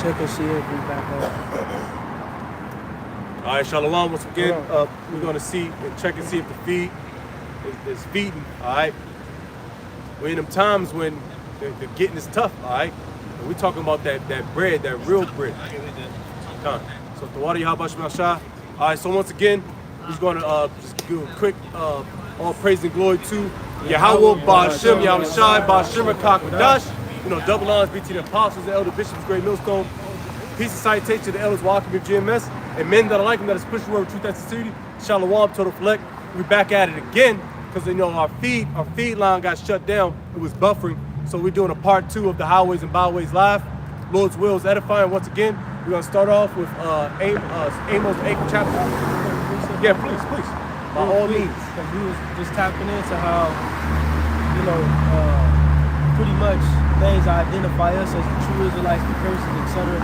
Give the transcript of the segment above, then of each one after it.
Check and see if we back up. All right, Shalom. Once again, we're going to see and check and see if the feed is feeding. All right. We're in them times when the getting is tough. All right. And we're talking about that bread, that real bread. Come. So the water Yahabash Mashah. All right. So once again, he's going to just do a quick all praise and glory to Yahweh, Ba'ashem, Yahushai, Ba'ashem, Kakadash. You know, double honors between the apostles, the elder bishops, great millstone. Peace and salutation to the elders walking with GMS and men that are like him that is pushing word of truth and sincerity. Shalom, total fleck. We're back at it again because you know our feed line got shut down. It was buffering, so we're doing a part 2 of the Highways and Byways live. Lord's will is edifying. Once again, we're gonna start off with Amos 8th chapter. Yeah, please, by all means. Because we was just tapping into how, you know, pretty much things identify us as the true Israelites, the curses, etc.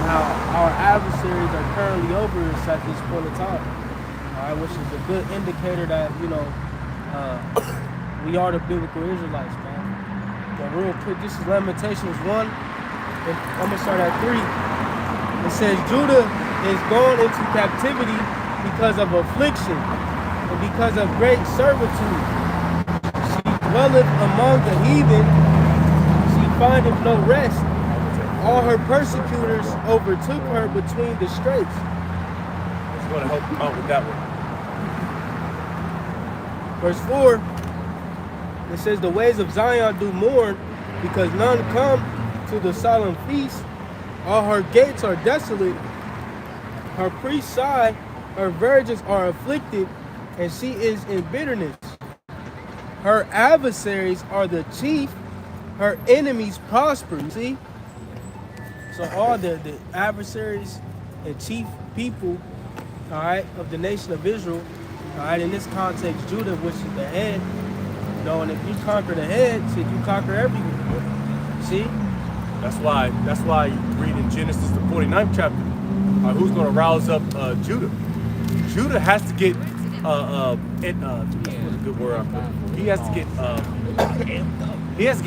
How our adversaries are currently over us at this point in time. All right, which is a good indicator that, you know, we are the biblical Israelites, man. But real quick, this is Lamentations 1. And I'm gonna start at 3. It says Judah is gone into captivity because of affliction and because of great servitude. She dwelleth among the heathen, she findeth no rest. All her persecutors overtook her between the straits. It's going to help you out with that one. Verse 4, it says, the ways of Zion do mourn, because none come to the solemn feast. All her gates are desolate. Her priests sigh, her virgins are afflicted, and she is in bitterness. Her adversaries are the chief, her enemies prosper. You see? So all the adversaries and chief people, all right, of the nation of Israel, all right, in this context, Judah, which is the head, you know, and if you conquer the head, so you conquer everyone. See? That's why you read in Genesis the 49th chapter, who's going to rouse up Judah. Judah has to get what's a good word I put? He has to get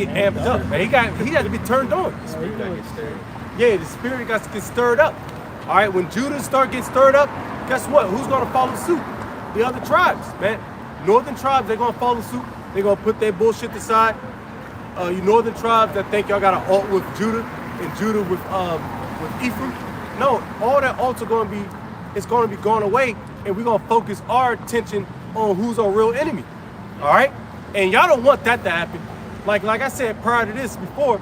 amped up. Man, he has to be turned on. The spirit got to get stirred. Yeah, the spirit got to get stirred up. All right, when Judah start getting stirred up, guess what? Who's going to follow suit? The other tribes, man. Northern tribes, they're going to follow suit. They're going to put their bullshit aside. You northern tribes that think y'all got an alt with Judah and Judah with Ephraim. No, all that alts are going to be, it's going to be going away, and we're going to focus our attention on who's our real enemy. All right? And y'all don't want that to happen. Like I said prior to this before,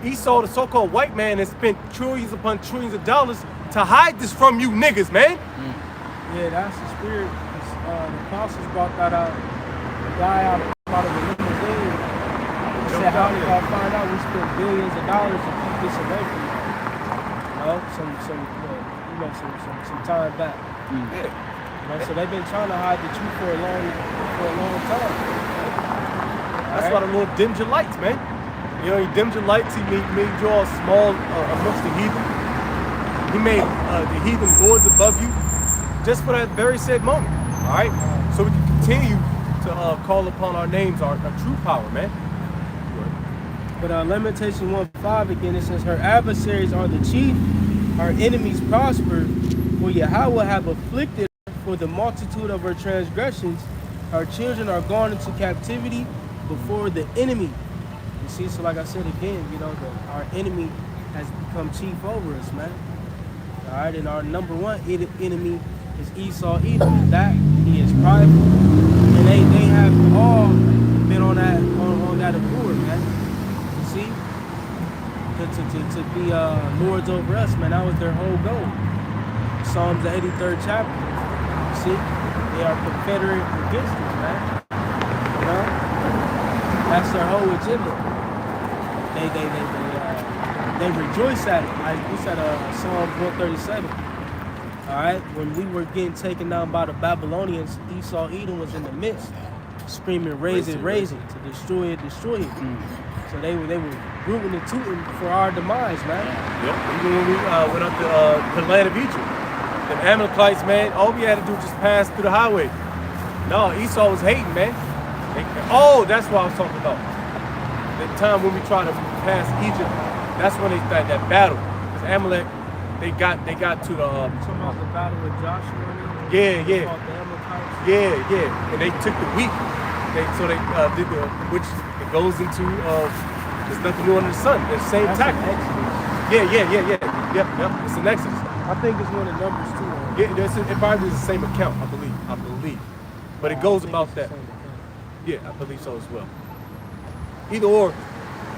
Esau, the so-called white man, has spent trillions upon trillions of dollars to hide this from you niggas, man. Yeah, that's the spirit. The apostles brought that out. The guy out of the limousine said, how did y'all find out we spent billions of dollars to keep this away from you? You know, some time back. Yeah. You know, so they've been trying to hide the truth for a long time. That's why the Lord dimmed your lights, man. You know, he dimmed your lights. He made you all small amongst the heathen. He made the heathen lords above you, just for that very said moment. All right, so we can continue to call upon our names, our true power, man. But Lamentation 1:5 again, it says, her adversaries are the chief, her enemies prosper, for Yahweh have afflicted her for the multitude of her transgressions. Her children are gone into captivity before the enemy. You see, so like I said again, you know, our enemy has become chief over us, man. All right, and our number one enemy is Esau Edom. That he is prideful, and they have all been on that accord, man. You see, to be lords over us, man. That was their whole goal. Psalms the 83rd chapter. You see, they are confederate against us, man. You know, that's their whole agenda. They rejoice at it. Like we said, Psalm 137. All right, when we were getting taken down by the Babylonians, Esau Edom was in the midst, screaming, raise it, to destroy it. So they were rooting and tooting for our demise, man. Yep. Even when we went up to the land of Egypt, the Amalekites, man, all we had to do was just pass through the highway. No, Esau was hating, man. That's what I was talking about. The time when we tried to pass Egypt, that's when they started that battle. Because Amalek, they got to the Talking about the battle with Joshua. yeah. Called the Amalekites. Yeah, and they took the wheat. So they did which it goes into there's nothing new under the sun. The same That's tactic. in Exodus. Yep. It's an Exodus. I think it's one of Numbers too. Yeah, it probably is the same account, I believe. But it goes about that. Yeah, I believe so as well. Either or.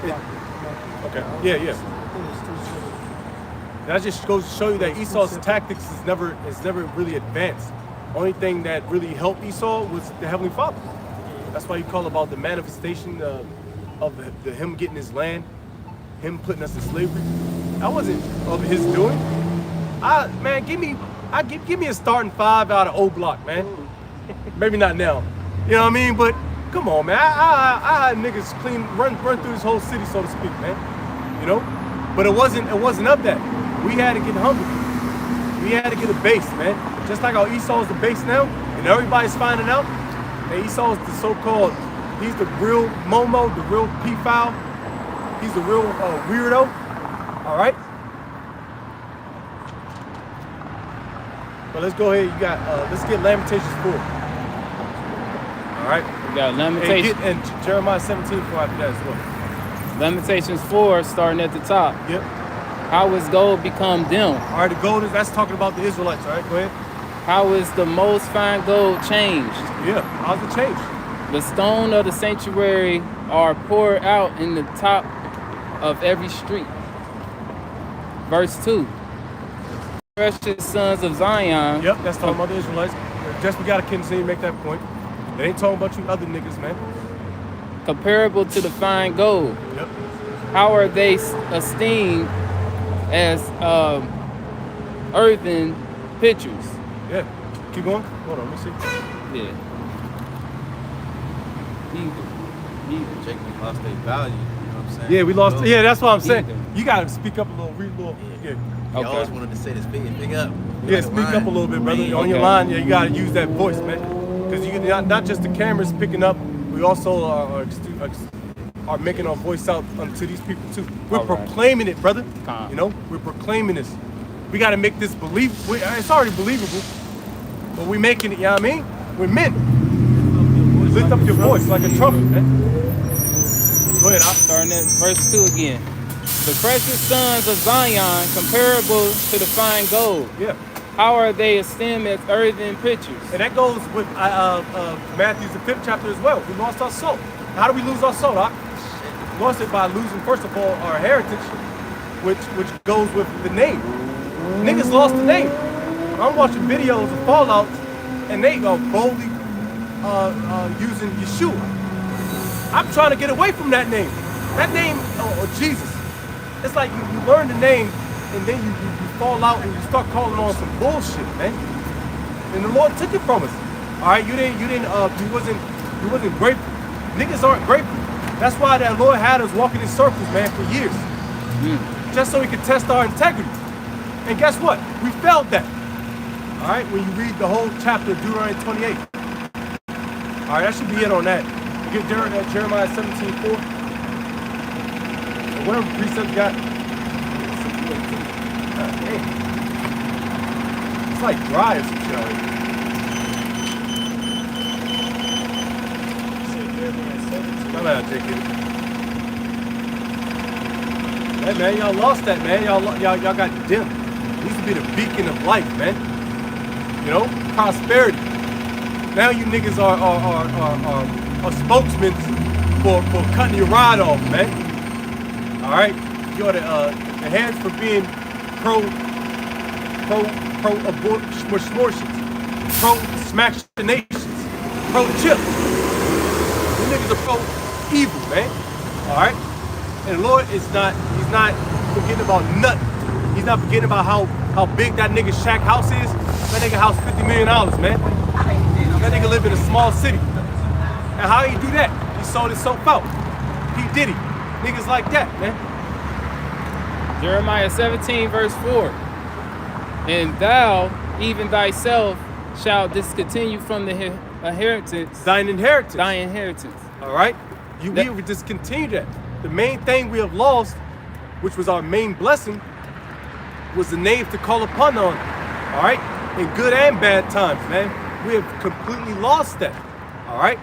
Okay. Yeah. That just goes to show you that Esau's tactics is never really advanced. Only thing that really helped Esau was the Heavenly Father. That's why you call about the manifestation of him getting his land, him putting us in slavery. That wasn't of his doing. Give me a starting 5 out of O Block, man. Maybe not now. You know what I mean? But come on, man. I niggas run through this whole city, so to speak, man. You know? But it wasn't of that. We had to get hungry. We had to get a base, man. Just like how Esau is the base now, and everybody's finding out that Esau is the so-called, he's the real Momo, the real pedophile. He's the real weirdo. All right? But let's go ahead. Let's get Lamentations 4. All right? We got Lamentations. And Jeremiah 17 for after that as well. Lamentations 4, starting at the top. Yep. How is gold become dim? All right, the gold that's talking about the Israelites. All right, go ahead. How is the most fine gold changed? Yeah, how's it changed? The stone of the sanctuary are poured out in the top of every street. Verse 2. Precious sons of Zion. Yep, that's talking about the Israelites. Just we gotta continue to make that point. They ain't talking about you other niggas, man. Comparable to the fine gold. Yep. How are they esteemed as earthen pitchers? Yeah. Keep going. Hold on, let me see. Yeah. Either. Jake, we lost their value. You know what I'm saying? Yeah, we lost. Yeah, that's what I'm saying. Either. You gotta speak up a little, read a little. Yeah. You always wanted to say this big up. Yeah, speak up a little bit, brother. On your Okay. line, yeah, you gotta use that voice, man. Because you not just the cameras picking up, we also are making our voice out to these people too. We're All right. proclaiming it, brother. Calm. You know, we're proclaiming this. We gotta make this believable. It's already believable, but we're making it. You know what I mean? We're men. Lift up your voice like a trumpet, man. Go ahead. Starting at verse 2 again. The precious sons of Zion, comparable to the fine gold. Yeah. How are they esteemed as earthen pitchers? And that goes with Matthew's the 5th chapter as well. We lost our soul. How do we lose our soul, Doc? We lost it by losing, first of all, our heritage, which goes with the name. Niggas lost the name. I'm watching videos of Fallout, and they are boldly using Yeshua. I'm trying to get away from that name. That name, or Jesus. It's like you learn the name, and then you fall out and you start calling on some bullshit, man. And the Lord took it from us. All right, you wasn't grateful. Niggas aren't grateful. That's why that Lord had us walking in circles, man, for years. Just so he could test our integrity. And guess what? We failed that. All right, when you read the whole chapter of Deuteronomy 28. All right, that should be it on that. You get Jeremiah 17:4. Whatever precept you got. God, damn. It's like dry as some shit out here. I'm not taking it. Hey man, y'all lost that, man. Y'all got dim. It used to be the beacon of life, man. You know, prosperity. Now you niggas are spokesmen for cutting your rod off, man. All right, you're the heads for being pro abortions, pro smash the nations, pro chip. You niggas are pro evil, man. All right, and the Lord he's not forgetting about nothing. He's not forgetting about how big that nigga Shaq house is. That nigga house $50 million, man. That nigga live in a small city. And how he do that? He sold himself out. He did it. Niggas like that, man. Jeremiah 17, verse 4. And thou, even thyself, shalt discontinue from the inheritance. Thine inheritance. Thy inheritance. All right? We would discontinue that. The main thing we have lost, which was our main blessing, was the name to call upon on, all right? In good and bad times, man. We have completely lost that, all right?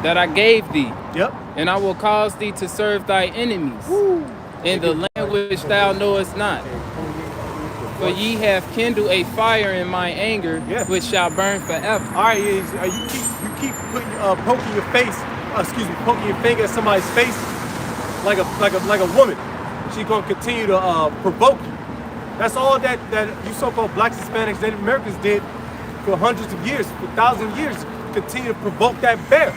That I gave thee, Yep. and I will cause thee to serve thy enemies in the land which thou knowest not. For ye have kindled a fire in my anger, which shall burn forever. All right, you keep putting, poking your face, poking your finger at somebody's face like a woman. She's gonna continue to provoke you. That's all that you so-called blacks, Hispanics, Native Americans did for hundreds of years, for thousands of years. Continue to provoke that bear.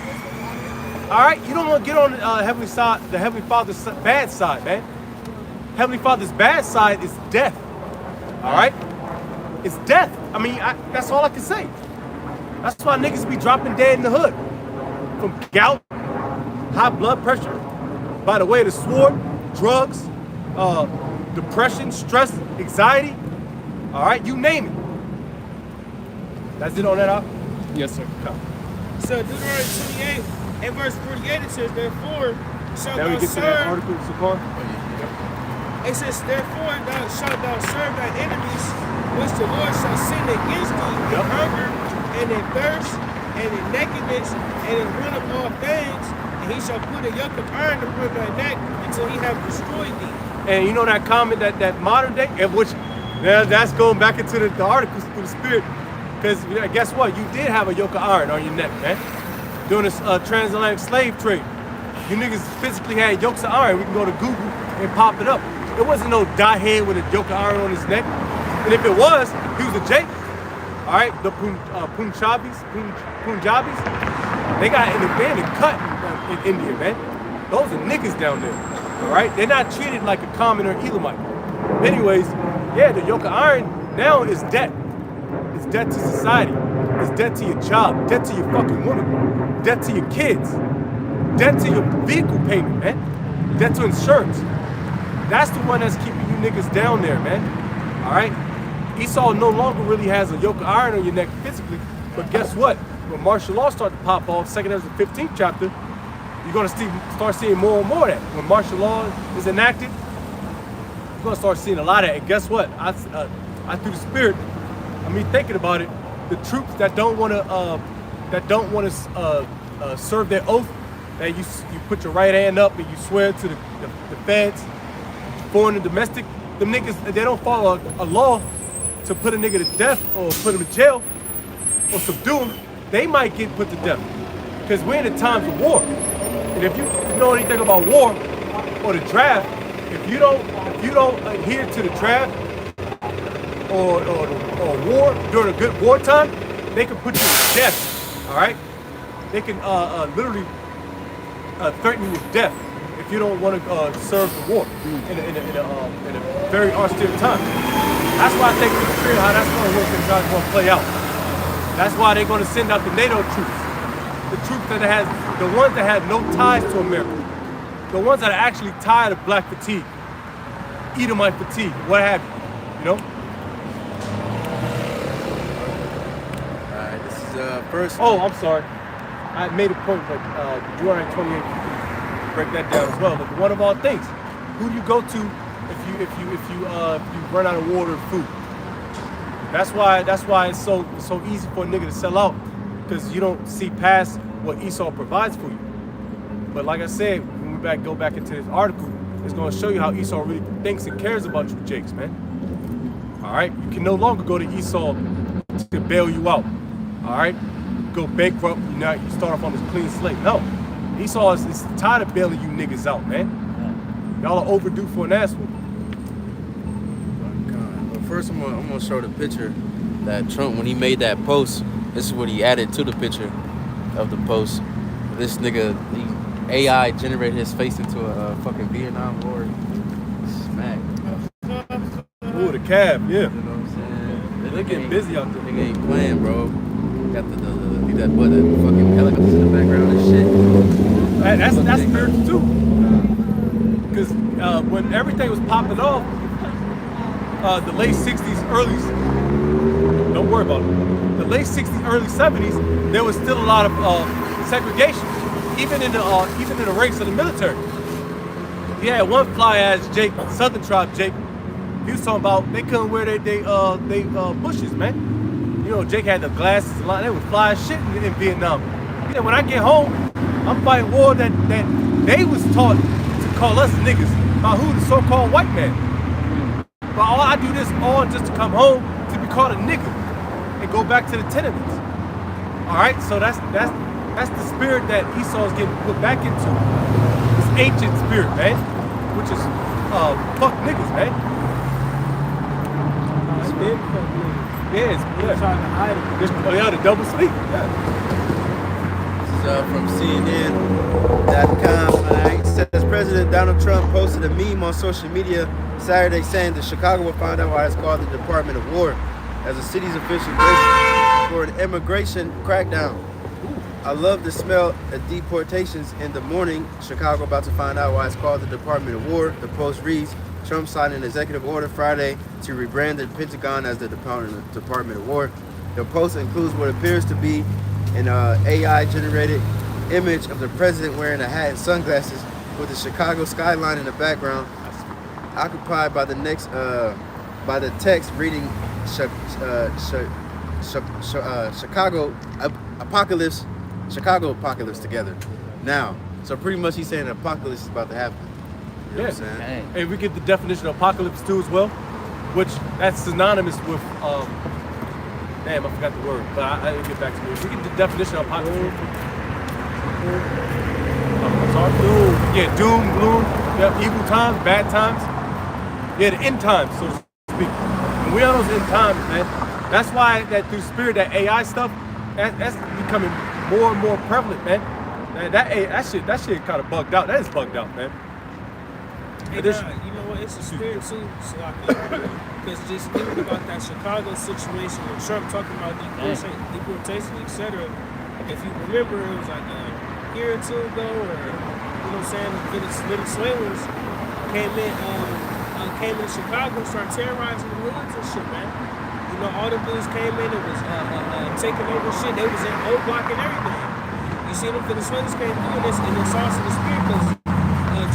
All right, you don't want to get on the Heavenly Father's bad side, man. Heavenly Father's bad side is death. All right, it's death. I mean, that's all I can say. That's why niggas be dropping dead in the hood from gout, high blood pressure, by the way of the sword, drugs, depression, stress, anxiety. All right, you name it. That's it on that out? Yes, sir. Come. So Deuteronomy 28 and verse 48, it says, therefore shalt Now we thou get to that serve. article, Sakar. It says, therefore shalt thou serve thy enemies, which the Lord shall send against thee in hunger, and in thirst, and in nakedness, and in want of all things, and he shall put a yoke of iron upon thy neck until he have destroyed thee. And you know that comment that modern day, and which that's going back into the articles through the spirit, because guess what? You did have a yoke of iron on your neck, man, during this transatlantic slave trade. You niggas physically had yokes of iron. We can go to Google and pop it up. There wasn't no dot head with a yoke of iron on his neck. And if it was, he was a Jake. All right, the Punjabis, they got in the cut in India, man. Those are niggas down there. All right, they're not treated like a common or Elamite. Anyways, yeah, the yoke of iron now is debt. It's debt to society. It's debt to your job, debt to your fucking woman, debt to your kids, debt to your vehicle payment, man, debt to insurance. That's the one that's keeping you niggas down there, man. All right? Esau no longer really has a yoke of iron on your neck physically, but guess what? When martial law started to pop off, 2nd Ezra 15th chapter, you're gonna start seeing more and more of that. When martial law is enacted, you're gonna start seeing a lot of it. And guess what? I through the spirit, I mean thinking about it, the troops that don't wanna serve their oath, that you put your right hand up and you swear to the feds, foreign and domestic, them niggas, they don't follow a law to put a nigga to death or put him in jail or subdue him, they might get put to death. Because we're in the times of war. And if you know anything about war or the draft, if you don't adhere to the draft or war during a good wartime, they can put you to death. All right? They can literally threaten you with death if you don't want to serve the war in a very austere time. That's why I think through the spirit how that's going to work and how it's going to play out. That's why they're going to send out the NATO troops, the troops the ones that have no ties to America, the ones that are actually tired of black fatigue, Edomite fatigue, what have you, you know? All right, this is first. Oh, I'm sorry. I made a point, but Deuteronomy 28, break that down as well. But one of all things, who do you go to if you run out of water and food? That's why it's so easy for a nigga to sell out, because you don't see past what Esau provides for you. But like I said, when we go back into this article, it's going to show you how Esau really thinks and cares about you, Jakes, man. All right, you can no longer go to Esau to bail you out. All right, go bankrupt. You start off on this clean slate. No, Esau is tired of bailing you niggas out, man. Y'all are overdue for an ass whooping. Well, first I'm gonna show the picture that Trump, when he made that post, this is what he added to the picture of the post. This nigga, AI generated his face into a fucking Vietnam War smack. Ooh, the cab, yeah. You know what I'm saying? They getting busy out there. Nigga ain't playing, bro. Got the fucking helicopters in the background and shit. That's spiritual too. Because when everything was popping off, the late 60s, early, don't worry about it. The late 60s, early 70s, there was still a lot of segregation, even in the ranks of the military. You had one fly ass Jake, Southern tribe Jake, He was talking about they couldn't wear they bushes, man. You know, Jake had the glasses and they would fly as shit in Vietnam. He said, when I get home, I'm fighting war that they was taught to call us niggas by who? The so-called white man. But all I do this all just to come home to be called a nigga and go back to the tenements. All right, so that's the spirit that Esau is getting put back into. This ancient spirit, man, which is fuck niggas, man. It's been fuck niggas. Yeah, it's They're trying to hide it. oh yeah, the double speak. Yeah. This is from CNN.com. It says President Donald Trump posted a meme on social media Saturday saying that Chicago will find out why it's called the Department of War as the city's official braces for an immigration crackdown. I love the smell of deportations in the morning. Chicago about to find out why it's called the Department of War. The Post reads, Trump signed an executive order Friday to rebrand the Pentagon as the Department of War. The post includes what appears to be an AI-generated image of the president wearing a hat and sunglasses with the Chicago skyline in the background, occupied by the next by the text reading Chicago apocalypse. Chicago apocalypse together now. So pretty much he's saying the apocalypse is about to happen. You know what I'm saying? Dang. And we get the definition of apocalypse too as well, which that's synonymous with damn, I forgot the word, but I'll get back to it. We get the definition of apocalypse. Doom. Yeah, doom, gloom, yeah, evil times, bad times. Yeah, the end times, so to speak. And we are those end times, man. That's why that through spirit, that AI stuff, that's becoming more and more prevalent, man. That shit kind of bugged out. That is bugged out, man. Hey, you know what? It's a spirit too, because just thinking about that Chicago situation with Trump talking about deportation, etc. If you remember, it was like a year or two ago, or you know what I'm saying, Venezuelans came in Chicago and started terrorizing the hoods and shit, man. You know, all the dudes came in and was taking over shit. They was in O Block and everything. You see them Venezuelans came through this, and it's also the spirit because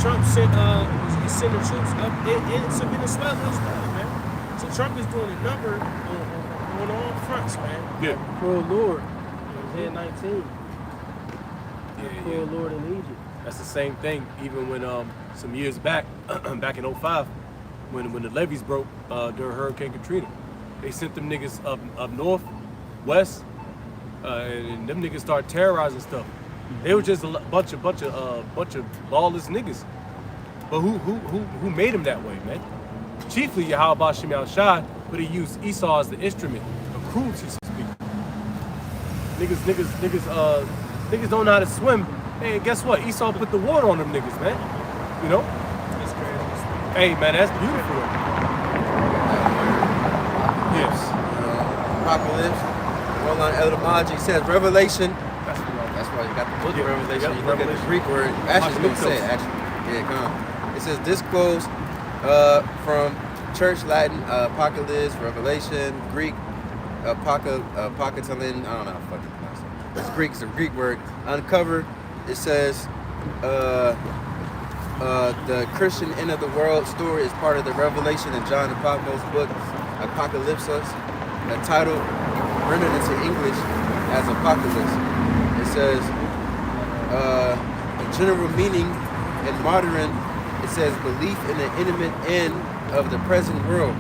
Trump sent the troops up into Venezuela as well, man. So Trump is doing a number on all fronts, man. Yeah. Poor Lord. Head 19. Yeah, Poor Lord in Egypt. That's the same thing. Even when some years back, back in 05, when the levees broke during Hurricane Katrina, they sent them niggas up north, west, and them niggas started terrorizing stuff. They were just a bunch of lawless niggas. But who made them that way, man? Chiefly Yahweh Shem Shai, but he used Esau as the instrument of cruelty, so to speak. Niggas don't know how to swim. Hey, guess what? Esau put the water on them niggas, man. You know? That's crazy. Hey, man, that's beautiful. Yes. Apocalypse. Roll on etymology says Revelation. That's what That's why you got the book Yeah, of Revelation. yep, You look at the Revelation. Greek word. Actually, it's gonna say it, Apocalypse. actually. Yeah, come on. It says disclose from Church Latin, apocalypse, Revelation, Greek, apocalypse. I don't know how to fucking pronounce it. It's Greek. It's a Greek word. Uncover. It says the Christian end of the world story is part of the Revelation in John and Patmos book, Apocalypsos. The title rendered into English as Apocalypse. It says the general meaning in modern. It says belief in the intimate end of the present world.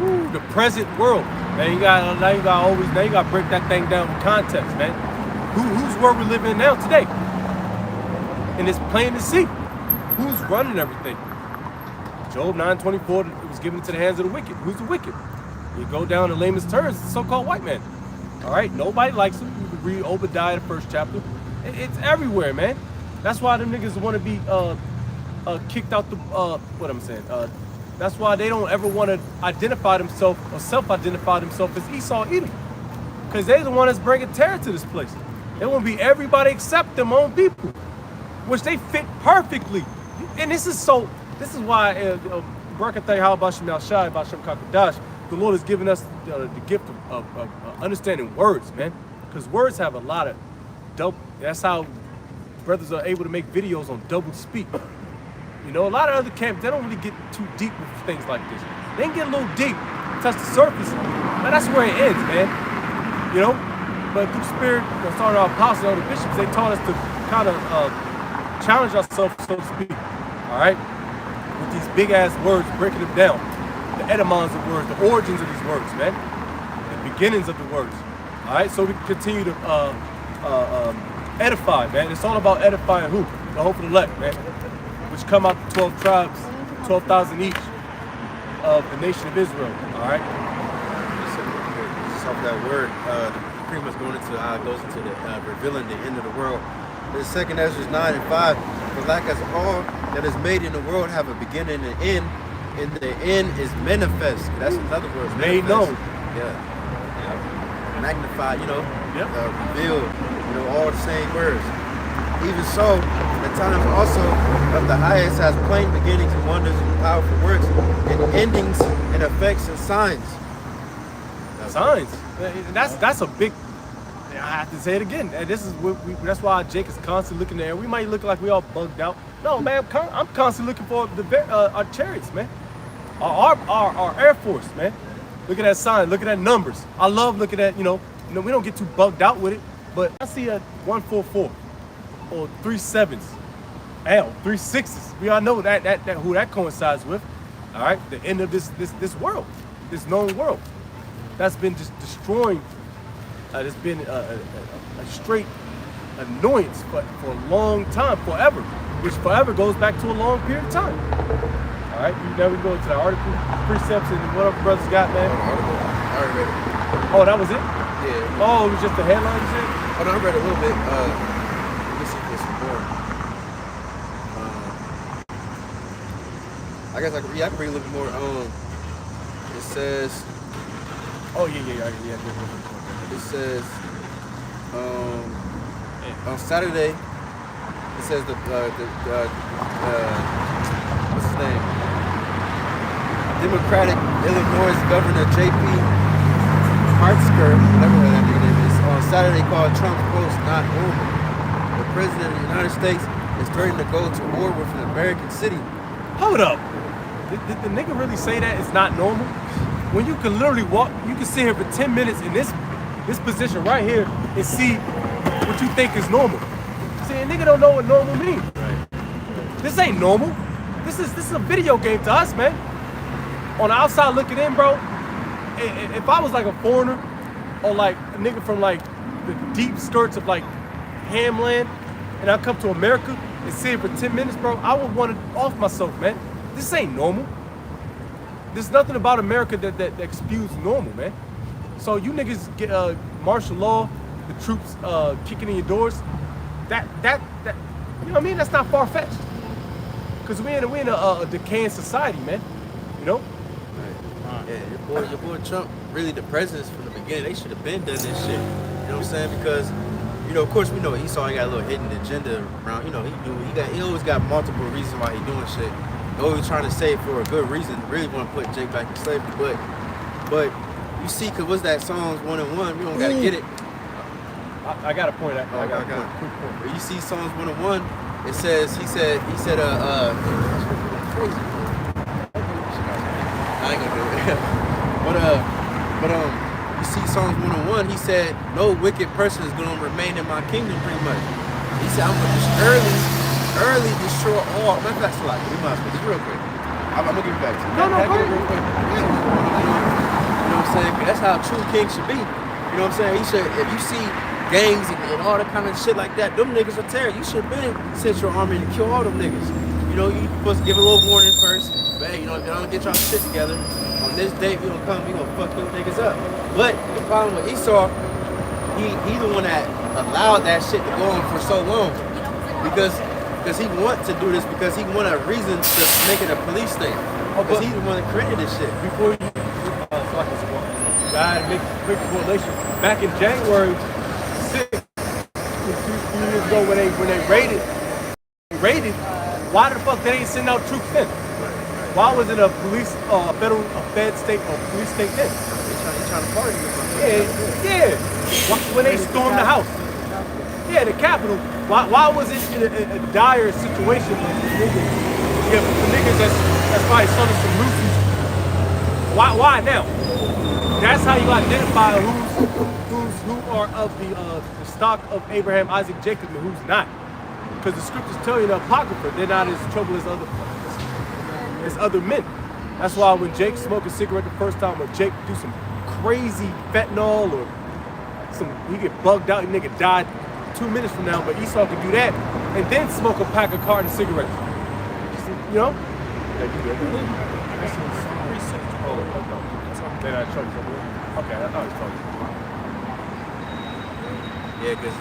Ooh, the present world. Man, you gotta break that thing down with context, man. Whose world we live in now today? And it's plain to see. Who's running everything? Job 9:24, it was given into the hands of the wicked. Who's the wicked? You go down to layman's terms, the so-called white man. All right, nobody likes him. You can read Obadiah, the first chapter. It's everywhere, man. That's why them niggas want to be kicked out the what I'm saying. That's why they don't ever want to identify themselves or self-identify themselves as Esau Edom, because they're the one that's bringing terror to this place. They want to be everybody except them own people, which they fit perfectly. And this is why Barakatay Halabashim Shai Bashim Kakadash, the Lord has given us the gift of understanding words, man, because words have a lot of double. That's how brothers are able to make videos on double speak. You know, a lot of other camps, they don't really get too deep with things like this. They can get a little deep, touch the surface, but that's where it ends, man. You know? But through the spirit, starting our apostles and the bishops, they taught us to kind of challenge ourselves, so to speak. All right? With these big ass words, breaking them down. The etymons of words, the origins of these words, man. The beginnings of the words. All right? So we can continue to edify, man. It's all about edifying who? The hope of the elect, man. Which come out the 12 tribes, 12,000 each of the nation of Israel. All right? Just off that word, pretty much goes into the revealing the end of the world. The second Ezra 9 and 5, for like as all that is made in the world have a beginning and end, and the end is manifest. That's another word. Made known. Yeah. Magnified, revealed, all the same words. Even so, the times also of the highest has plain beginnings and wonders and powerful works, and endings and effects and signs. Signs. That's a big. I have to say it again. And this is that's why Jake is constantly looking there. We might look like we all bugged out. No, man, I'm constantly looking for our chariots, man. Our Air Force, man. Look at that sign. Look at that numbers. I love looking at, we don't get too bugged out with it, but I see a 144 or 3 7s, 3 6s. We all know that who that coincides with. All right, the end of this world, this known world, that's been just destroying. It's been a straight annoyance for a long time, forever, which forever goes back to a long period of time. All right, now we go to the article, precepts, and whatever brothers got, man. I already read it. Oh, that was it? Yeah. Oh, it was just the headline you said? Oh, no, I read a little bit. Let me see if there's some more. I guess I can read a little bit more. It says. Oh, yeah. It says. On Saturday, it says what's his name? Democratic Illinois Governor J.P. Hartsker, whatever that nigga name is, on Saturday called Trump's post not normal. The president of the United States is threatening to go to war with an American city. Hold up. Did the nigga really say that it's not normal? When you can literally walk, you can sit here for 10 minutes in this position right here and see what you think is normal. See, a nigga don't know what normal means. Right. This ain't normal. This is a video game to us, man. On the outside looking in, bro, if I was like a foreigner or like a nigga from like the deep skirts of like Hamland and I come to America and sit here for 10 minutes, bro, I would want to off myself, man. This ain't normal. There's nothing about America that exudes normal, man. So you niggas get martial law, the troops kicking in your doors, that you know what I mean? That's not far-fetched. Cause we in a decaying society, man. You know? Right. Yeah, your boy Trump, really the presidents from the beginning, they should have been done this shit. You know what I'm saying? Because, of course we know Esau got a little hidden agenda around. He always got multiple reasons why he doing shit. Always trying to say it for a good reason. Really want to put Jake back in slavery, but you see, cause what's that Psalms 1 and 1? We don't gotta get it. I got a point. I got a quick point. Where you see Psalms 1 and 1, it says he said crazy. I ain't gonna do it. but you see Psalms 1 and 1, he said no wicked person is gonna remain in my kingdom, pretty much. He said I'm gonna just early destroy all. Matter of fact, we might as well just real quick. I'm gonna give it back to you. No, go ahead. Real quick. You know what I'm saying? That's how a true king should be. You know what I'm saying? He should, if you see gangs and all that kind of shit like that, them niggas are terror. You should have been sent your army to kill all them niggas. You supposed to give a little warning first. But hey, if y'all don't get y'all shit together, on this date we gonna fuck them niggas up. But the problem with Esau, he the one that allowed that shit to go on for so long. Because he want to do this, because he want a reason to make it a police state. Because he's the one that created this shit. Before you, so I can make a quick correlation. Back in January 6th, a few years ago, when they raided, why the fuck they ain't send out troops then? Why was it a fed state or police state then? They trying to party with them. Yeah. When they stormed the house. Yeah, the Capitol. Why was it in a dire situation when the niggas Yeah, but the niggas that's probably selling some roofs. Why now? That's how you identify who are of the stock of Abraham, Isaac, Jacob, and who's not. Because the scriptures tell you in the Apocrypha, they're not as troubled as other men. That's why when Jake smoked a cigarette the first time, or Jake do some crazy fentanyl or he get bugged out, nigga died 2 minutes from now, but Esau could do that and then smoke a pack of carton cigarettes. You know? They're not trouble. Okay, I thought it was trouble. Yeah, because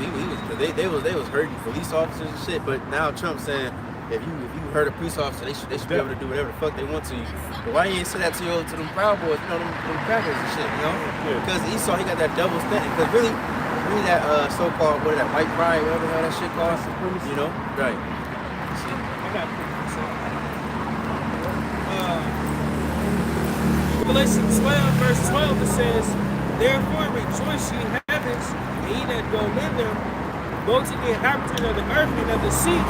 they was hurting police officers and shit. But now Trump's saying if you hurt a police officer, they should be able to do whatever the fuck they want to you. But why you ain't say that to them Proud Boys, them crackers and shit, you know? Yeah. Because Esau, he got that double standard. Because really that so-called that white pride, whatever the hell that shit called, you know? Right. See? I got Revelation 12, verse 12, it says, therefore rejoice ye heavens, and ye that dwell in them, both to the inhabitants of the earth and of the sea,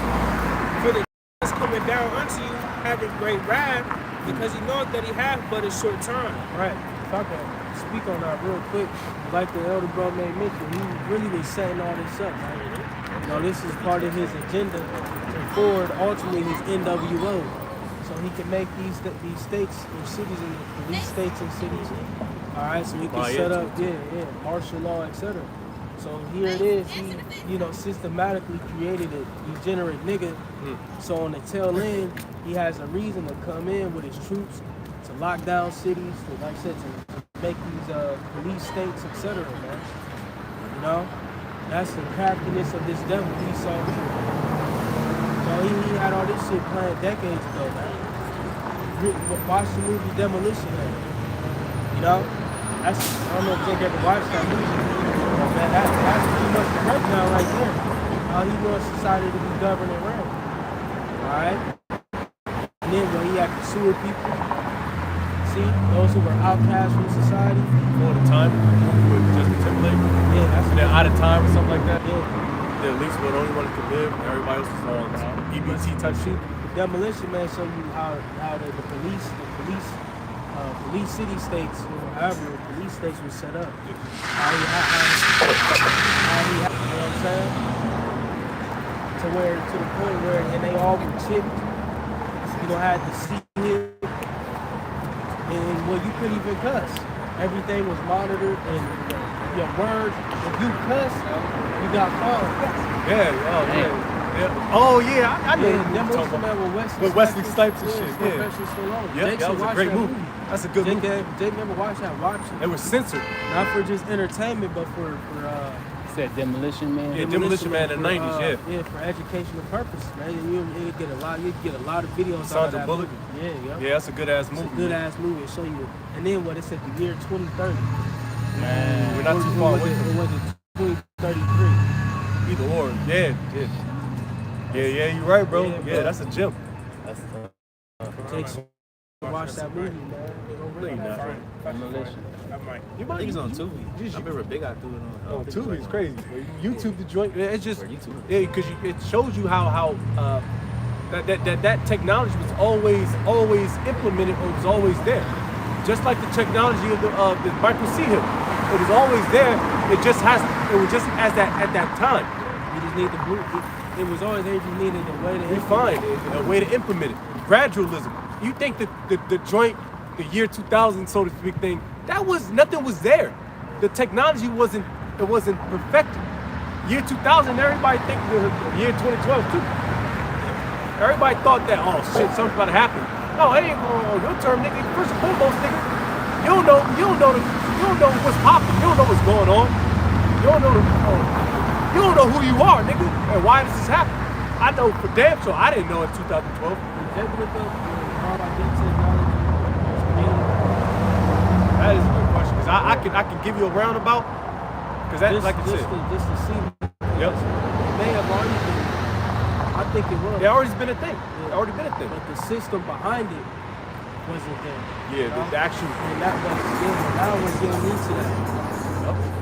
for the is coming down unto you, having great wrath, because he knoweth that he hath but a short time. Right. If I can speak on that real quick, like the elder brother made mention, he really was setting all this up, right? You know, this is part of his agenda to forward ultimately his NWO. So he can make these states or cities and police states and cities. All right, so he can set up, martial law, etc. So here it is. He, systematically created a degenerate nigga. So on the tail end, he has a reason to come in with his troops to lock down cities, to, like I said, to make these police states, etc. Man, you know, that's the craftiness of this devil. He saw. He had all this shit planned decades ago, man. Watch the movie Demolition Man. You know? I don't know if Jake ever watched that movie. But man, that's pretty much the breakdown right there. How he wants society to be governed and ran. Alright? And then when he had to sue people, see, those who were outcast from society. All the time with Justin Timberlake. Yeah, that's they're out of time or something like that. Yeah. They're at least the only one that could live, and everybody else is on EBT type shit. Demolition Man show you how the police city states, however the police states were set up. How he had, you know what I'm saying? To the point where, and they all were chipped. Had the C hit, and you couldn't even cuss. Everything was monitored, and your words. If you cuss, you got called. Oh yeah, I know. Demolition Man with Wesley Snipes and shit. Yeah, that was a great movie. That's a good movie. Jake never watched that. Watch it. It was censored. Not for just entertainment, but for said Demolition Man. Yeah, Demolition Man in the 90s. Yeah, for educational purposes, man. You get a lot of videos. Sandra Bullock. Yeah, that's a good ass movie. It's a good ass movie. It show you. And then what it said, the year 2030. Man, we're not too far away from it. Was it 2033? Either or. Yeah, you're right, bro. Yeah, that's a gem. That's Jake's watch that movie, man. Really not. Demolition. I think it's on Tubi. I remember Big Eye threw it on. Tubi is crazy. YouTube the joint. It's just YouTube. because it shows you how that technology was always implemented or was always there. Just like the technology of the micro C hip, it was always there. It was just at that time. You just need the blue. It was always there. You needed a way to refine it, a way to implement it. Gradualism. You think the joint, the year 2000, so to speak, thing, nothing was there. The technology wasn't perfected. Year 2000, everybody think the year 2012 too. Everybody thought that, oh shit, something's about to happen. No, it ain't going on your term, nigga. First and foremost, nigga, you don't know what's popping. You don't know what's going on. You don't know who you are, nigga, and why this is happening. I know for damn sure I didn't know in 2012. That is a good question, because I can give you a roundabout, because that, like I said, just to see. Yep. It may have already been. I think it was. It already been a thing. It already been a thing. But the system behind it wasn't there. Yeah, the actual. And that was now we're getting into that.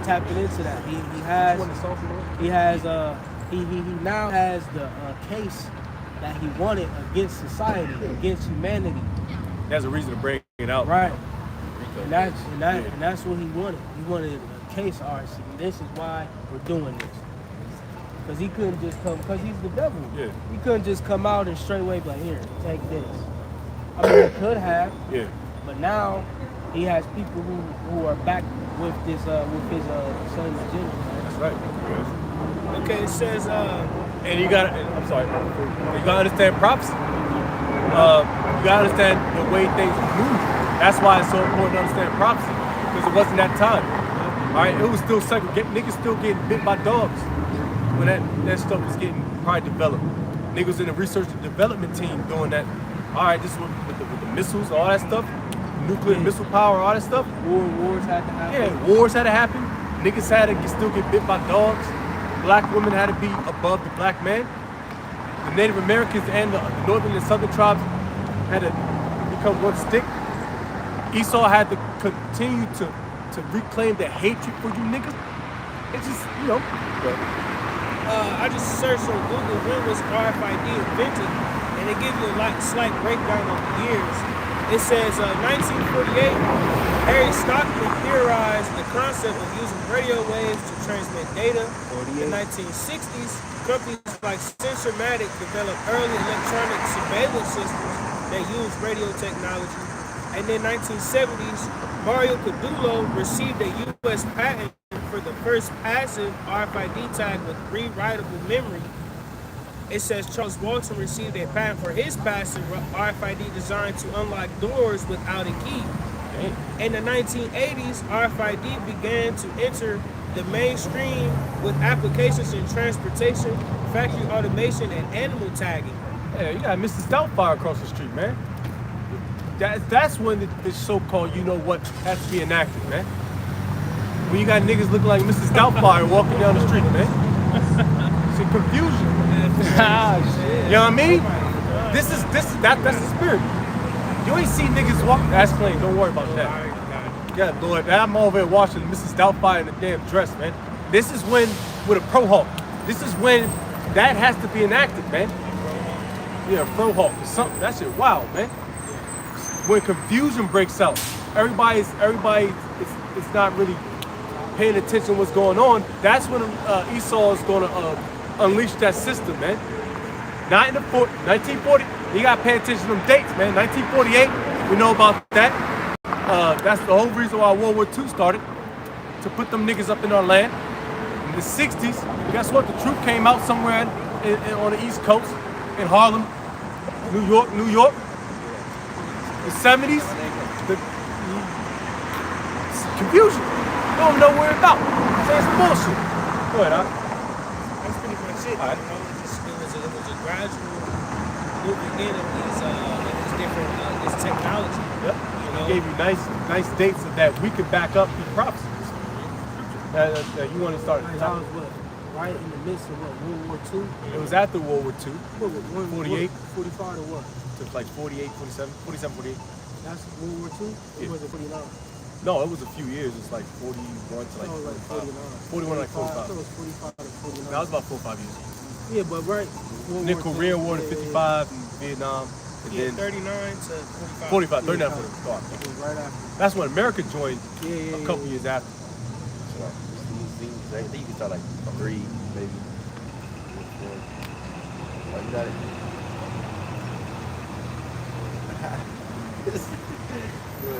Tapping into that. He now has the case that he wanted against society, against humanity. There's a reason to bring it out. Right. And that's what he wanted. He wanted a case arson. And this is why we're doing this. Because he couldn't just come, because he's the devil. Yeah. He couldn't just come out and straight away be like, here, take this. I mean, he could have. Yeah. But now he has people who are back with this with his same agenda. That's right. Yes. Okay, it says, And you gotta, I'm sorry, you gotta understand prophecy. You gotta understand the way things move. That's why it's so important to understand prophecy, because it wasn't that time. All right, it was still segregated. Niggas still getting bit by dogs when that stuff was getting probably developed. Niggas in the research and development team doing that. All right, this with the missiles, all that stuff, nuclear missile power, all that stuff. Wars had to happen. Yeah, wars had to happen. Niggas had to still get bit by dogs. Black women had to be above the black man. The Native Americans and the northern and southern tribes had to become one stick. Esau had to continue to reclaim their hatred for you niggas. It's just, you know. I just searched on Google when was RFID invented, and it gives you a slight breakdown of the years. It says 1948, Harry Stockman theorized the concept of using radio waves to transmit data. In the 1960s, companies like Sensormatic developed early electronic surveillance systems that used radio technology. And in the 1970s, Mario Codullo received a U.S. patent for the first passive RFID tag with rewritable memory. It says Charles Walton received a patent for his passive RFID designed to unlock doors without a key. In the 1980s, RFID began to enter the mainstream with applications in transportation, factory automation, and animal tagging. Yeah, you got Mrs. Doubtfire across the street, man. That's when the so-called you know what has to be enacted, man. When you got niggas looking like Mrs. Doubtfire walking down the street, man. It's a confusion. You know what I mean? That's the spirit. You ain't see niggas walk. That's clean. Don't worry about that. Yeah, Lord, I'm over here watching Mrs. Doubtfire in the damn dress, man. This is when with a Pro Hulk. This is when that has to be enacted, man. Yeah, Pro Hulk or something. That shit wild, man. When confusion breaks out, everybody is not really paying attention to what's going on. That's when Esau is going to unleash that system, man. Not in the 1940. You got to pay attention to them dates, man. 1948, we know about that. That's the whole reason why World War II started, to put them niggas up in our land. In the 60s, guess what? The truth came out somewhere on the East Coast, in Harlem, New York. The 70s, the confusion. You don't know where it's about. Say some bullshit. Go ahead, That's pretty much it. All right. You know, it was a gradual moving in of these different this technology. Yep. You know? He gave you nice dates of that we could back up these prophecies. You want to start? That was what? Right in the midst of what? World War II? It was after World War II. What, 48? 45 or what? To like 48, 47, 48. That's World War II? Yeah. Or was it 49? No, it was a few years. It's like 41 to like No, like 45. 49. 41 to like 45. I thought it was 45 to 49. That was about 4 or 5 years. Yeah, but right. World The War Korea II, War in 55 and Vietnam. And Yeah, then 39 to 45, 45. 39, 45. It was right after. That's when America joined Yeah, a couple years after. So, I think you can start like 3, maybe. 4. Oh, you got it.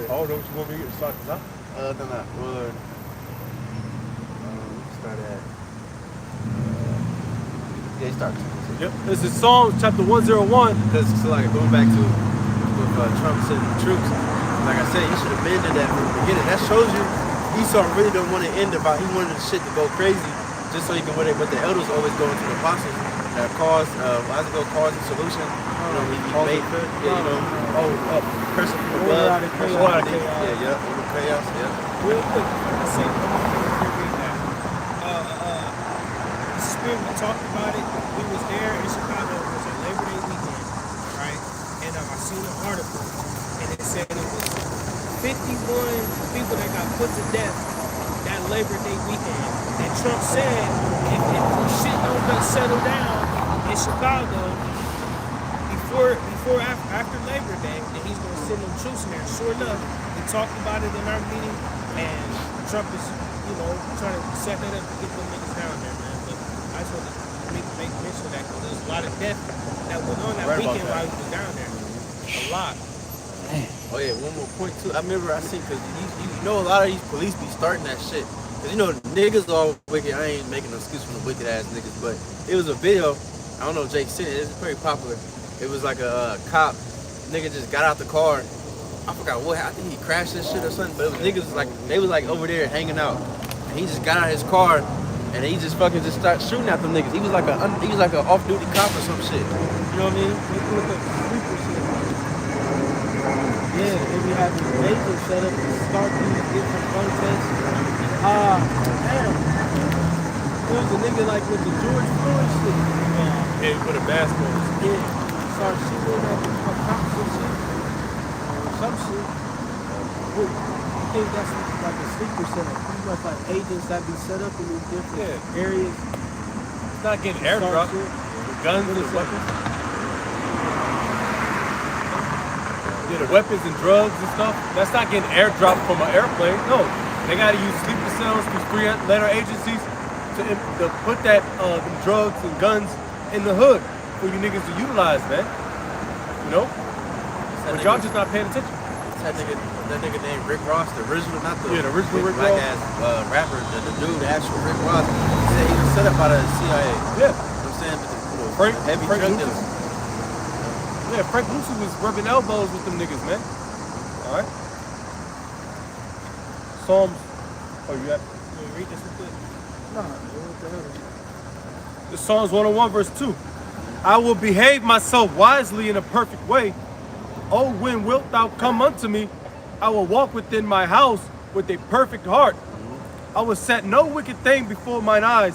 Oh, don't you want me to start this out? No. Well, start at. Yeah, you start. Yep. This is Psalms chapter 101. Because so like going back to with Trump sending the troops, like I said, you should have amended that from the beginning. That shows you Esau really don't want to end about. He wanted the shit to go crazy, just so he can win it. But the elders always go into the apostles. Cause, how's it go? Cause and solution. You know, he made, yeah, you know, person from above, person from underneath. Yeah, over chaos, yeah. Real quick, I say, read that. The Spirit, we talked about it. We was there in Chicago. It was a Labor Day weekend, right? And I seen an article, and it said it was 51 people that got put to death that Labor Day weekend. And Trump said, if shit don't settle down in Chicago, after Labor Day, that he's going to send them troops in there. Sure enough, we talked about it in our meeting, and Trump is, trying to set that up to get them niggas down there, man. But I just want to make mention of that because there's a lot of death that went on that weekend while he was down there. A lot. Oh yeah, one more point too. I remember I seen, cause you know a lot of these police be starting that shit. Cause niggas all wicked. I ain't making no excuse for the wicked ass niggas, but it was a video. I don't know if Jake seen it. It's pretty popular. It was like a cop nigga just got out the car. I forgot what. I think he crashed this shit or something. But it was niggas like they was like over there hanging out. And he just got out of his car and he just fucking just started shooting at them niggas. He was like a off-duty cop or some shit. You know what I mean? Yeah, they be having agents set up to start these different protests. Damn. There was a nigga like with the George Floyd shit. Yeah, you put a mask on. Yeah, start shooting at the cops and shit. Or some shit. I think that's like a sleeper setup. Pretty much like agents that be set up in these different areas. It's not getting airdropped. The guns and weapons. Yeah, the weapons and drugs and stuff. That's not getting airdropped from an airplane. No, they got to use sleeper cells through 3-letter agencies to put that them drugs and guns in the hood for you niggas to utilize, man. But y'all just not paying attention. That nigga named Rick Ross, the original, not the the original Rick black Ross. ass rapper, the dude, the actual Rick Ross. He said he was set up by the CIA. Yeah. You know what I'm saying? But Frank drug Lucas. dealers. Yeah, Frank Lucas was rubbing elbows with them niggas, man. All right. Psalms. Oh, you got? Can you read this real quick? Nah, what the hell? This Psalms 101 verse 2. I will behave myself wisely in a perfect way. Oh, when wilt thou come unto me? I will walk within my house with a perfect heart. I will set no wicked thing before mine eyes.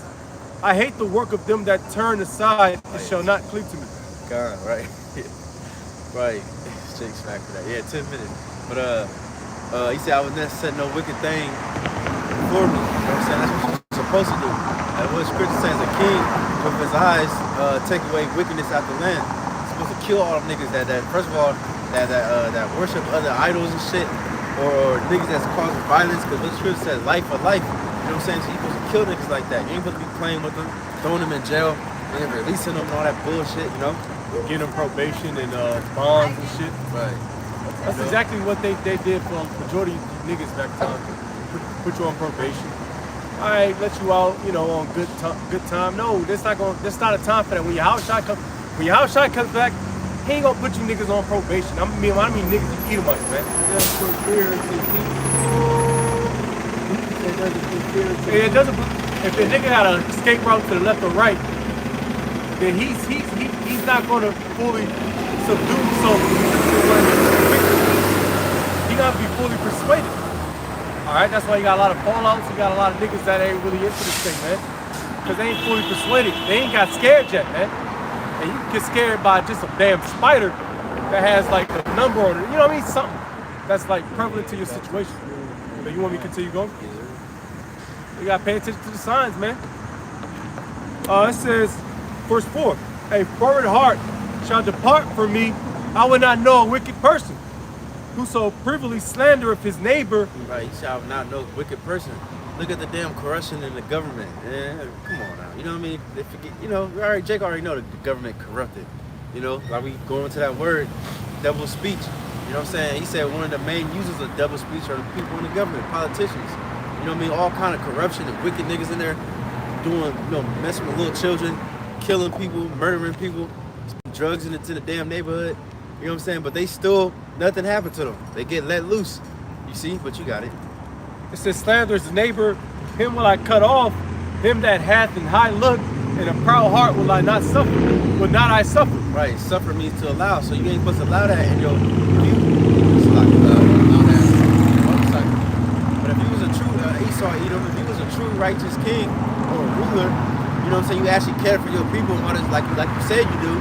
I hate the work of them that turn aside. It shall not cleave to me. God, right. Right. Jake smacked for that. Yeah, 10 minutes. But he said I would not set no wicked thing before me. You know what I'm saying? That's what you're supposed to do. And what scripture says, a king with his eyes take away wickedness out the land. He's supposed to kill all them niggas that first of all that worship other idols and shit, or niggas that's causing violence, because what the scripture says, life for life. You know what I'm saying? So you're supposed to kill niggas like that. You ain't supposed to be playing with them, throwing them in jail, and releasing them and all that bullshit, you know? Getting them probation and bonds and shit. Right. That's exactly what they did for the majority of you niggas back then. Put you on probation. All right, let you out, on good time. No, that's not a time for that. When your house shot comes back, he ain't gonna put you niggas on probation. I mean niggas you Edomites, man. That's for fear of It doesn't. If the nigga had an escape route to the left or right, then he's not gonna fully subdue. So he gotta be fully persuaded. All right, that's why you got a lot of fallouts. You got a lot of niggas that ain't really into this thing, man, because they ain't fully persuaded. They ain't got scared yet, man. And you can get scared by just a damn spider that has like a number on it. You know what I mean? Something that's like prevalent to your situation. So you want me to continue going? You gotta pay attention to the signs, man. It says, verse 4, a forward heart shall depart from me. I will not know a wicked person. Whoso privily slandereth his neighbor. Right, he shall not know a wicked person. Look at the damn corruption in the government. Man, come on now. You know what I mean? They forget, already Jake already know the government corrupted. Like we go into that word, double speech. You know what I'm saying? He said one of the main users of double speech are the people in the government, politicians. You know what I mean? All kind of corruption and wicked niggas in there doing, messing with little children, killing people, murdering people, drugs into the damn neighborhood. You know what I'm saying? But they still, nothing happened to them. They get let loose. You see? But you got it. It says, slanders his neighbor, him will I cut off, him that hath an high look, and a proud heart will I not suffer. Will not I suffer? Right, suffer means to allow, so you ain't supposed to allow that in your view. It's like, allow that. But if he was a true Esau, if he was a true righteous king or a ruler, you know what I'm saying, you actually care for your people and all this, like you said you do,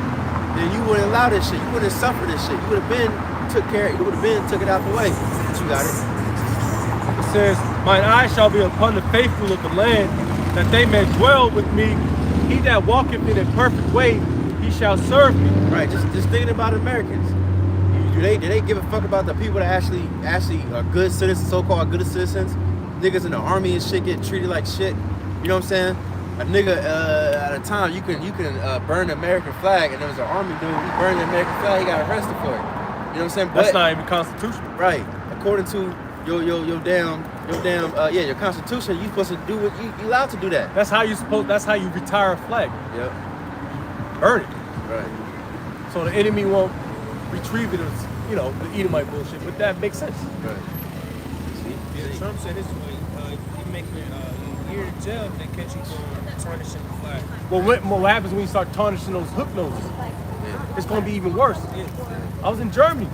then you wouldn't allow this shit. You wouldn't suffer this shit. You would have been took it out the way. But you got it. It says, mine eye shall be upon the faithful of the land, that they may dwell with me. He that walketh in a perfect way, he he shall serve me. Right, just thinking about Americans. Do they give a fuck about the people that actually are good citizens, so-called good citizens? Niggas in the army and shit get treated like shit. You know what I'm saying? A nigga at a time you can burn the American flag, and there was an army dude, he burned the American flag, he got arrested for it. You know what I'm saying? That's But, not even constitutional. right. According to your constitution, you supposed to do what you allowed to do that. That's how you retire a flag. Yep. Burn it. Right. So the enemy won't retrieve it as, the Edomite bullshit. But that makes sense. Right. Yeah, Trump said this way, you make a year in jail if they catch you for tarnishing the flag. Well, what happens when you start tarnishing those hook noses? Yeah. It's going to be even worse. I was in Germany.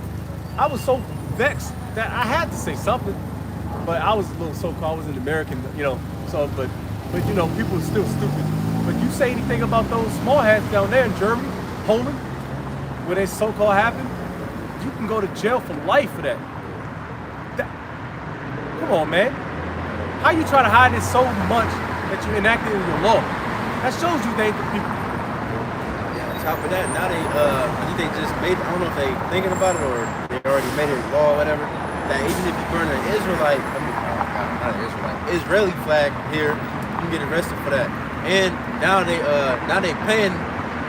I was so vexed that I had to say something. But I was a little so-called, I was an American, so, but people are still stupid. But you say anything about those small hats down there in Germany, Poland, where they so-called happened, you can go to jail for life for that. Come on, man. How you try to hide it so much that you enacted it in your law? That shows you they ain't the people. Yeah, on top of that, now I think they just made, I don't know if they thinking about it or they already made it law or whatever, that even if you burn an Israeli flag here, you can get arrested for that. And now they paying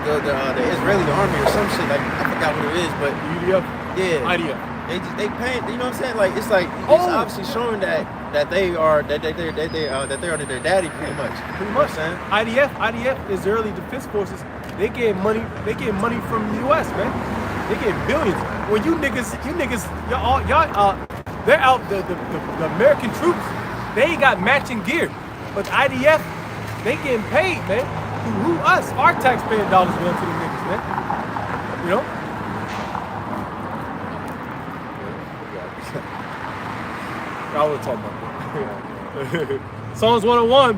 the Israeli army or some shit, like I forgot what it is, but UDF? yeah. IDF. They paying, you know what I'm saying? It's obviously showing that they are their daddy pretty much. Pretty You know what much. I'm saying? IDF, Israeli Defense Forces, they get money from the US, man. They get billions. When you niggas, y'all, they're out, the American troops, they got matching gear. But IDF, they getting paid, man. Who us? Our taxpaying dollars going to the niggas, man. You know? I want to talk about that. Psalms 101,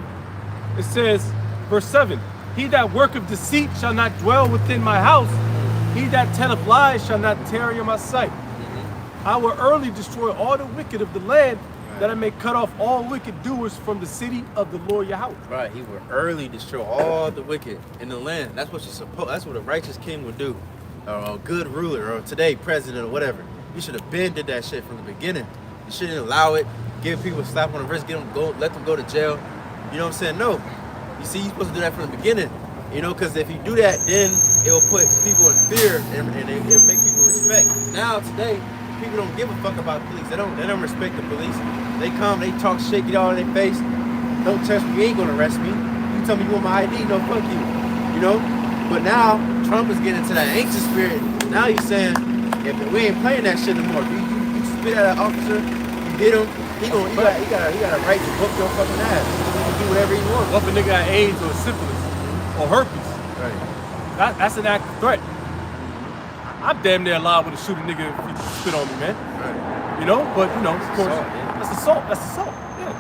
it says, verse 7, he that worketh deceit shall not dwell within my house. He that telleth lies shall not tarry in my sight. I will early destroy all the wicked of the land, that I may cut off all wicked doers from the city of the Lord Yahweh. Right, he will early destroy all the wicked in the land. That's what that's what a righteous king would do. Or a good ruler, or today president or whatever. You should have been did that shit from the beginning. You shouldn't allow it, give people a slap on the wrist, let them go to jail. You know what I'm saying? No. You see, you're supposed to do that from the beginning. Because if you do that, then it will put people in fear and it'll make people respect. Now, today, people don't give a fuck about the police. They don't respect the police. They come, they talk shit, get all in their face. Don't touch me, you ain't gonna arrest me. You tell me you want my ID, no, fuck you. But now, Trump is getting into that anxious spirit. Now he's saying, if we ain't playing that shit anymore. You spit at an officer, you get him, he got a right to book your fucking ass. He can do whatever he wants. What if a nigga got AIDS or syphilis or herpes? Right. That's an active threat. I'm damn near liable to shoot a nigga if he spit on me, man. Right. But of course, assault, yeah. that's assault. That's assault. Yeah.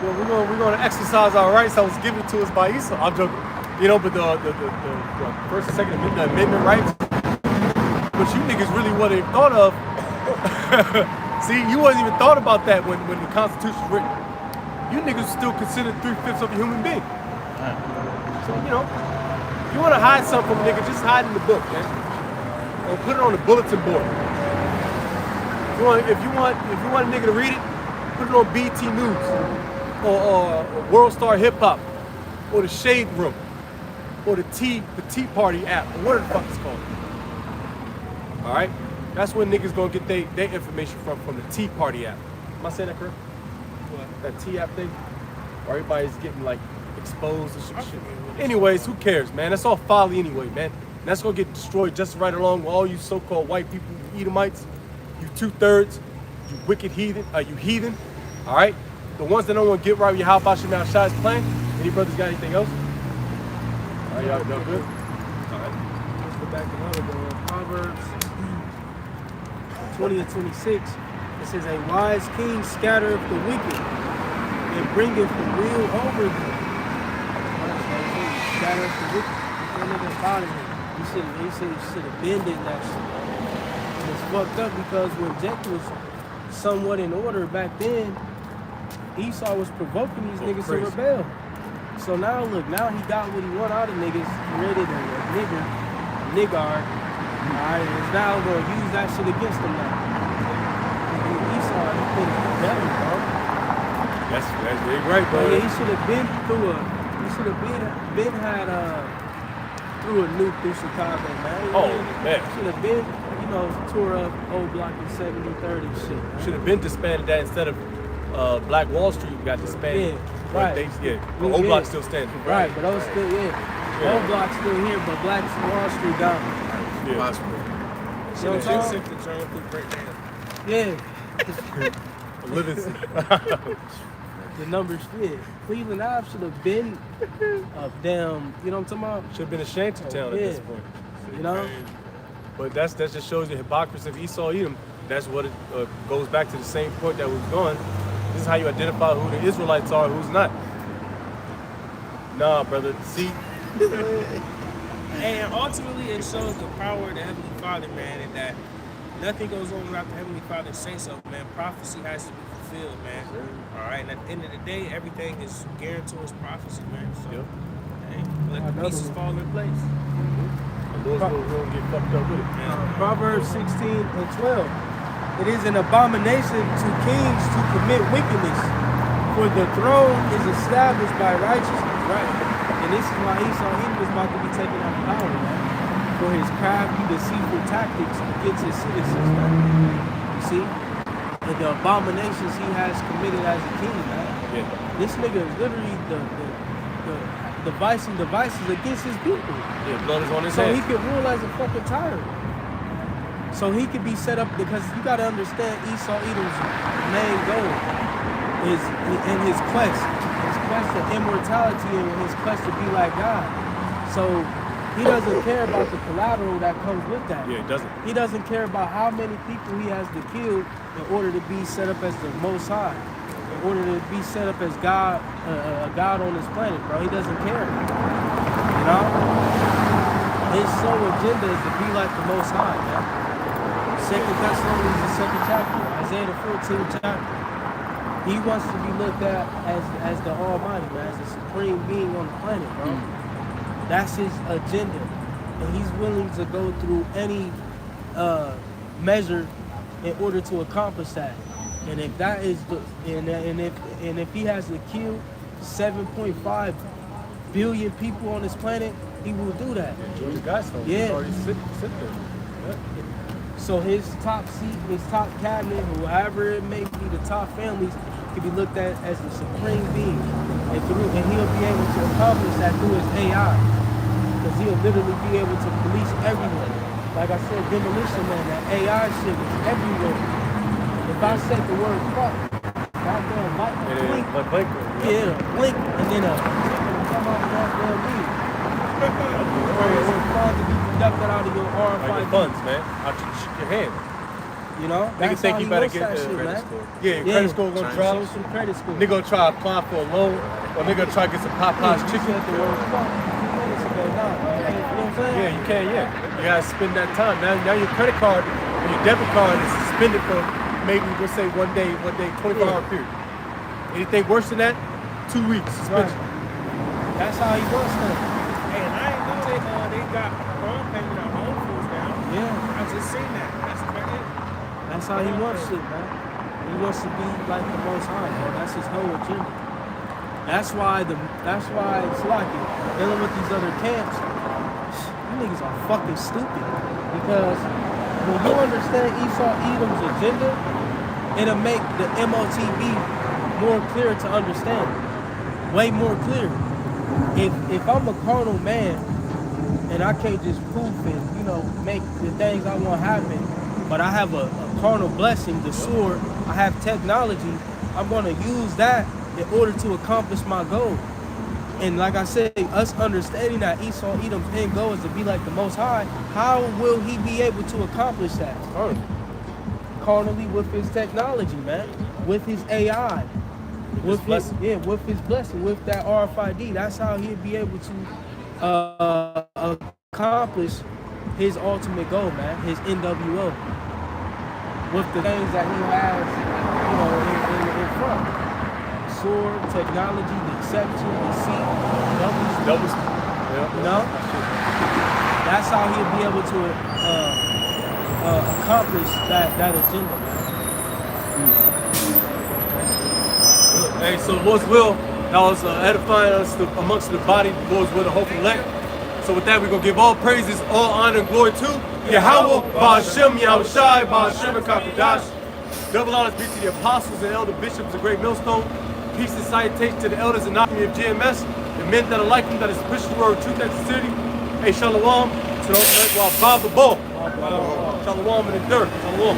We're gonna exercise our rights that was given to us by Esau. I'm joking. But the First and Second Amendment, the amendment rights, which you niggas really wouldn't have thought of. See, you wasn't even thought about that when the Constitution was written. You niggas still considered 3/5 of a human being. So if you want to hide something from a nigga, just hide in the book, man, or put it on the bulletin board. If you want a nigga to read it, put it on BT News or World Star Hip Hop or the Shade Room or the Tea Party app or whatever the fuck it's called. All right, that's where niggas gonna get their information from the Tea Party app. Am I saying that correct? What? That Tea app thing, where everybody's getting like exposed and some shit. Anyways, who cares, man? That's all folly anyway, man. And that's gonna get destroyed just right along with all you so-called white people, you Edomites, you 2/3, you wicked heathen, you heathen. All right, the ones that don't want to get right with your how about your mouth shot is playing. Any brothers got anything else? All right, y'all good? All right. Let's go back to another one. Proverbs 20 and 26. It says, a wise king scattereth the wicked and bringeth the real over them. Scattereth the wicked. That nigga thought of him. He should have been in that shit. And it's fucked up because when Jack was somewhat in order back then, Esau was provoking these niggas to rebel. So now look, now he got what he want out of niggas, created a nigga Nigar. Alright, is now gonna use that shit against him now. And Esau, he couldn't do better, bro. That's big right, bro. But yeah, he should have been through had through a nuke through Chicago, man. Oh, man. Should have been, tore up old block in 73rd and shit. Man. Should have been disbanded that instead of Black Wall Street got disbanded. Yeah, right. The old block still standing. Right, but those still, old block's still here, but Black Wall Street gone. Yeah. Possible. You know what I'm saying? The John Luke breakdown. Yeah. Livingston. The numbers fit. Cleveland Ave should have been up, damn, you know what I'm talking about? Should have been a shanty town at this point. You know? But that just shows the hypocrisy of Esau Edom. That's what it goes back to the same point that was going. This is how you identify who the Israelites are and who's not. Nah, brother. See? And ultimately, it shows the power of the Heavenly Father, man, and that nothing goes on without the Heavenly Father say so, man. Prophecy has to be fulfilled, man. All right, and at the end of the day, everything is geared towards prophecy, man. So, hey, let the pieces fall in place. And those will get fucked up with it. Proverbs 16:12. It is an abomination to kings to commit wickedness, for the throne is established by righteousness. Right. And this is why Esau Edom is about to be taken out of power, man. For his crafty, deceitful tactics against his citizens, man. You see? And the abominations he has committed as a king, man. Yeah. This nigga is literally the devising devices against his people. Yeah, blood is on his So hands. he could rule as a fucking tyrant. So he could be set up, because you gotta understand Esau Edom's main goal is in his quest to immortality and his quest to be like God. So he doesn't care about the collateral that comes with that. Yeah, it doesn't. He doesn't care about how many people he has to kill in order to be set up as the Most High, in order to be set up as God, a God on this planet, bro. He doesn't care. You know? His sole agenda is to be like the Most High, man. Second Thessalonians, the second chapter, Isaiah the 14th chapter. He wants to be looked at as the Almighty, man, as the supreme being on the planet, bro. That's his agenda, and he's willing to go through any measure in order to accomplish that. And if that is the and if he has to kill 7.5 billion people on this planet, he will do that. George Guidestone. Yeah. He's already sit there. Yeah. So his top seat, his top cabinet, whoever it may be, the top families can be looked at as the supreme being, and he'll be able to accomplish that through his AI, because he'll literally be able to police everyone. Like I said, demolition man, that AI shit is everywhere. If I say the word fuck, goddamn light blink, blink, and then a come out of that damn meeting. Or funds to be deducted out of your RFID. Funds, man. Out your hand. You know? Nigga think he better get that the shit, credit man. score. Yeah, your credit score gonna drop. Show some credit score. Nigga gonna try to apply for a loan, or nigga gonna try to get some Popeye's You chicken. said the word fuck a few minutes ago, nah, man. You know what I'm saying? Yeah, you can, yeah. You gotta spend that time. Now your credit card or your debit card is suspended for maybe, let's say, one day, 24-hour period. Anything worse than that, 2 weeks suspension. Right. That's how he wants them. Hey, and I ain't know they got phone payment on Whole Foods now. Yeah. I just seen that. That's about it. That's how he wants it, man. He wants to be like the Most High, man. That's his whole agenda. That's why it's like it. Dealing with these other camps, you niggas are fucking stupid. Because when you understand Esau Edom's agenda, it'll make the MOTB more clear to understand. Way more clear. If I'm a carnal man and I can't just poof and, make the things I want happen, but I have a carnal blessing, the sword, I have technology, I'm gonna use that in order to accomplish my goal. And like I said, us understanding that Esau Edom's end goal is to be like the Most High, how will he be able to accomplish that? Carnally with his technology, man, with his AI, with his blessing, with that RFID. That's how he'll be able to accomplish his ultimate goal, man, his NWO, with the things that he has, in front. Sword, technology, deception, deceit, doubles. Yeah. that's how he'll be able to accomplish that agenda. Hey, so Lord's will, that was edifying us amongst the body, the Lord's will, the hope elect. So with that, we're going to give all praises, all honor, and glory to Yahweh, Ba'ashem, Yahushai, Ba'ashem, and Kakadash. Double honors be to the apostles and elder bishops of Great Millstone. Peace and salutation to the elders and alchemy of GMS, the men that are like them, that is push the word of truth and sincerity. Hey, shalom to those that are Bob the Ball. Shalom and endure. Shalom.